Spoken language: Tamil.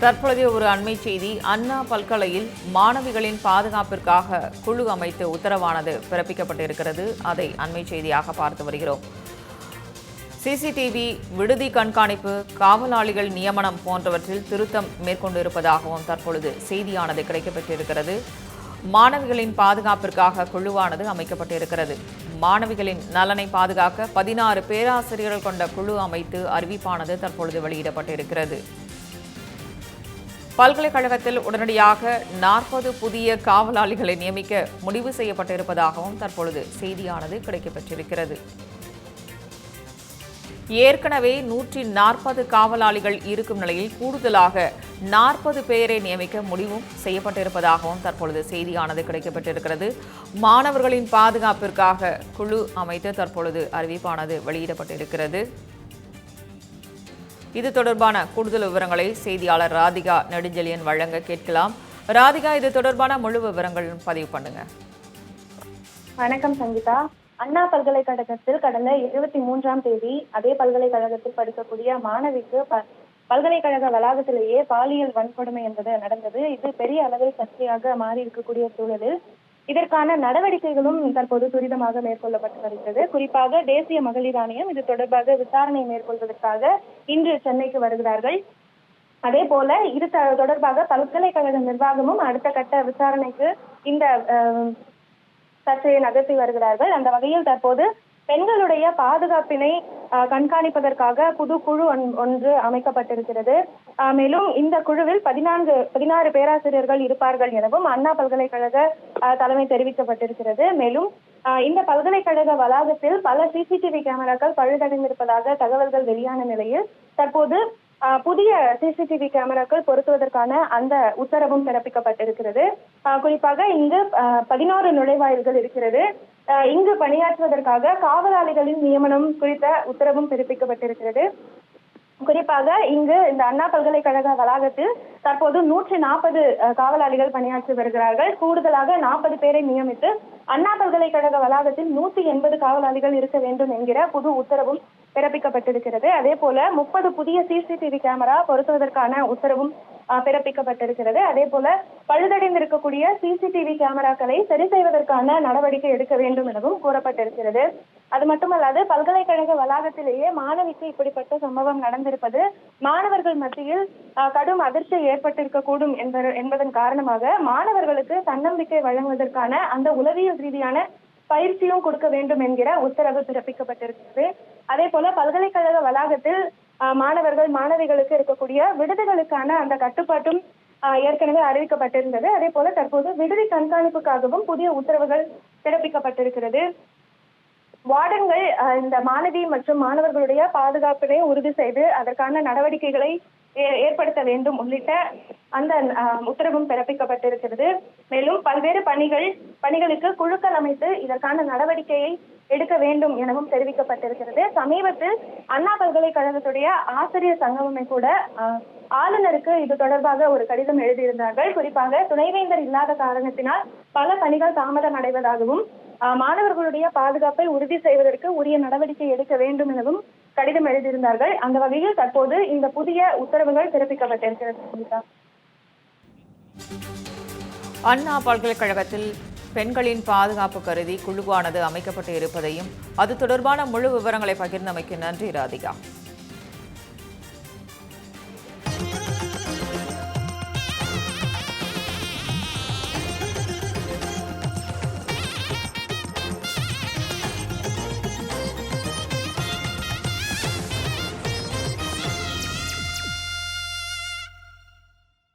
தற்பொழுதைய ஒரு அண்மை செய்தி. அண்ணா பல்கலையில் மாணவிகளின் பாதுகாப்பிற்காக குழு அமைத்து உத்தரவானது பிறப்பிக்கப்பட்டிருக்கிறது. அதை அண்மை செய்தியாக பார்த்து வருகிறோம். சிசிடிவி, விடுதி கண்காணிப்பு, காவலாளிகள் நியமனம் போன்றவற்றில் திருத்தம் மேற்கொண்டிருப்பதாகவும் தற்பொழுது செய்தியானது கிடைக்கப்பட்டிருக்கிறது. மாணவிகளின் பாதுகாப்பிற்காக குழுவானது அமைக்கப்பட்டிருக்கிறது. மாணவிகளின் நலனை பாதுகாக்க 16 பேராசிரியர்கள் கொண்ட குழு அமைத்து அறிவிப்பானது தற்பொழுது வெளியிடப்பட்டிருக்கிறது. பல்கலைக்கழகத்தில் உடனடியாக 40 புதிய காவலாளிகளை நியமிக்க முடிவு செய்யப்பட்டிருப்பதாகவும் தற்பொழுது செய்தியானது கிடைக்கப்பெற்றிருக்கிறது. ஏற்கனவே 140 காவலாளிகள் இருக்கும் நிலையில் கூடுதலாக 40 பேரை நியமிக்க முடிவும் செய்யப்பட்டிருப்பதாகவும் தற்பொழுது செய்தியானது கிடைக்கப்பட்டிருக்கிறது. மாணவர்களின் பாதுகாப்பிற்காக குழு அமைத்து தற்பொழுது அறிவிப்பானது வெளியிடப்பட்டிருக்கிறது. இது தொடர்பான கூடுதல் விவரங்களை செய்தியாளர் ராதிகா நெடுஞ்செழியன் வழங்க கேட்கலாம். ராதிகா, இது தொடர்பான முழு விவரங்கள் பதிவு பண்ணுங்க. வணக்கம் சங்கீதா. அண்ணா பல்கலைக்கழகத்தில் கடந்த 23ஆம் தேதி அதே பல்கலைக்கழகத்தில் படிக்கக்கூடிய மாணவிக்கு பல்கலைக்கழக வளாகத்திலேயே பாலியல் வன்கொடுமை என்பது நடந்தது. இது பெரிய அளவில் சர்ச்சையாக மாறி இருக்கக்கூடிய சூழலில் இதற்கான நடவடிக்கைகளும் தற்போது துரிதமாக மேற்கொள்ளப்பட்டு வருகிறது. குறிப்பாக தேசிய மகளிர் ஆணையம் இது தொடர்பாக விசாரணை மேற்கொள்வதற்காக இன்று சென்னைக்கு வருகிறார்கள். அதே போல இது தொடர்பாக பல்கலைக்கழக நிர்வாகமும் அடுத்த கட்ட விசாரணைக்கு இந்த சர்ச்சையை நகர்த்தி வருகிறார்கள். அந்த வகையில் தற்போது பெண்களுடைய பாதுகாப்பினை கண்காணிப்பதற்காக புது குழு ஒன்று அமைக்கப்பட்டிருக்கிறது. மேலும் இந்த குழுவில் 16 பேராசிரியர்கள் இருப்பார்கள் எனவும் அண்ணா பல்கலைக்கழக தலைமை தெரிவிக்கப்பட்டிருக்கிறது. மேலும் இந்த பல்கலைக்கழக வளாகத்தில் பல சிசிடிவி கேமராக்கள் பழுதடைந்திருப்பதாக தகவல்கள் வெளியான நிலையில் தற்போது புதிய சிசிடிவி கேமராக்கள் பொருத்துவதற்கான அந்த உத்தரவும் பிறப்பிக்கப்பட்டிருக்கிறது. குறிப்பாக இங்கு 11 நுழைவாயில்கள் இருக்கிறது. இங்கு பணியாற்றுவதற்காக காவலாளிகளின் நியமனம் குறித்த உத்தரவும் பிறப்பிக்கப்பட்டிருக்கிறது. குறிப்பாக இங்கு இந்த அண்ணா பல்கலைக்கழக வளாகத்தில் தற்போது 140 காவலாளிகள் பணியாற்றி வருகிறார்கள். கூடுதலாக 40 பேரை நியமித்து அண்ணா பல்கலைக்கழக வளாகத்தில் 180 காவலாளிகள் இருக்க வேண்டும் என்கிற புது உத்தரவும் பிறப்பிக்கப்பட்டிருக்கிறது. அதே போல 30 புதிய சிசிடிவி கேமரா பொருத்துவதற்கான உத்தரவும் பிறப்பிக்கப்பட்டிருக்கிறது. அதே போல பழுதடைந்திருக்கக்கூடிய சிசிடிவி கேமராக்களை சரி செய்வதற்கான நடவடிக்கை எடுக்க வேண்டும் எனவும் கூறப்பட்டிருக்கிறது. அது மட்டுமல்லாது பல்கலைக்கழக வளாகத்திலேயே மாணவிக்கு இப்படிப்பட்ட சம்பவம் நடந்திருப்பது மாணவர்கள் மத்தியில் கடும் அதிர்ச்சி ஏற்பட்டிருக்கக்கூடும் என்பதன் காரணமாக மாணவர்களுக்கு தன்னம்பிக்கை வழங்குவதற்கான அந்த உளவியல் ரீதியான பயிற்சியும் கொடுக்க வேண்டும் என்கிற உத்தரவு பிறப்பிக்கப்பட்டிருக்கிறது. அதே போல பல்கலைக்கழக வளாகத்தில் மாணவர்கள் மாணவிகளுக்கு இருக்கக்கூடிய விடுதிகளுக்கான அந்த கட்டுப்பாட்டும் ஏற்கனவே அறிவிக்கப்பட்டிருந்தது. அதே போல தற்போது விடுதி கண்காணிப்புக்காகவும் புதிய உத்தரவுகள் பிறப்பிக்கப்பட்டிருக்கிறது. வார்டன்கள் இந்த மாணவி மற்றும் மாணவர்களுடைய பாதுகாப்பினை உறுதி செய்து அதற்கான நடவடிக்கைகளை ஏற்படுத்த வேண்டும் உள்ளிட்ட அந்த உத்தரவும் பிறப்பிக்கப்பட்டிருக்கிறது. மேலும் பல்வேறு பணிகளுக்கு குழுக்கள் அமைத்து இதற்கான நடவடிக்கையை எடுக்க வேண்டும் எனவும் தெரிவிக்கப்பட்டிருக்கிறது. சமீபத்தில் அண்ணா பல்கலைக்கழகத்துடைய ஆசிரியர் சங்கமே கூட ஆளுநருக்கு இது தொடர்பாக ஒரு கடிதம் எழுதியிருந்தார்கள். குறிப்பாக துணைவேந்தர் இல்லாத காரணத்தினால் பல பணிகள் தாமதம் அடைவதாகவும் மாணவர்களுடைய பாதுகாப்பை உறுதி செய்வதற்கு உரிய நடவடிக்கை எடுக்க வேண்டும் எனவும் கடிதம் எழுதியிருந்தார்கள். அந்த வகையில் தற்போது இந்த புதிய உத்தரவுகள் பிறப்பிக்கப்பட்டிருக்கிறது. அண்ணா பல்கலைக்கழகத்தில் பெண்களின் பாதுகாப்பு கருதி குழுவானது அமைக்கப்பட்டு இருப்பதையும் அது தொடர்பான முழு விவரங்களை பகிர்ந்தமைக்கு நன்றி ராதிகா.